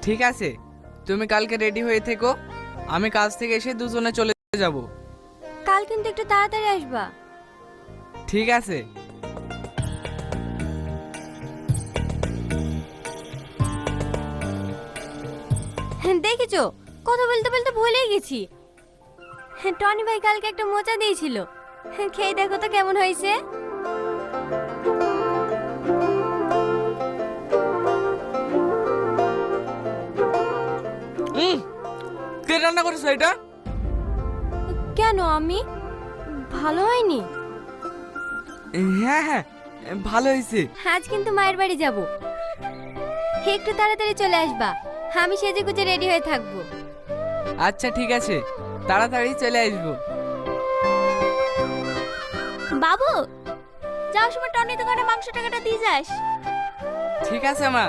ঠিক আছে, তুমি কালকে রেডি হয়ে থেকো, আমি কাজ থেকে এসে দুজনে চলে যাব। কাল কিন্তু একটু তাড়াতাড়ি আসবা। ঠিক আছে। দেখেছো, কথা বলতে বলতে ভুলেই গেছি। টনি ভাই কালকে একটা মোচা দিয়েছিল, খেয়ে দেখো তো কেমন হয়েছে। কে রান্না করেছো এটা? কেন, আমি? ভালো হয়নি? হ্যাঁ হ্যাঁ, ভালো হয়েছে। আজ কিন্তু মায়ের বাড়ি যাব, একটু তাড়াতাড়ি চলে আসবা, আমি সেজে গুজে রেডি হয়ে থাকবো। আচ্ছা ঠিক আছে, তাড়াতাড়ি চলে আসবো। বাবু, যাওয়ার সময় টনি দোকানে মাংস টাকাটা দিয়ে যাস। ঠিক আছে মা।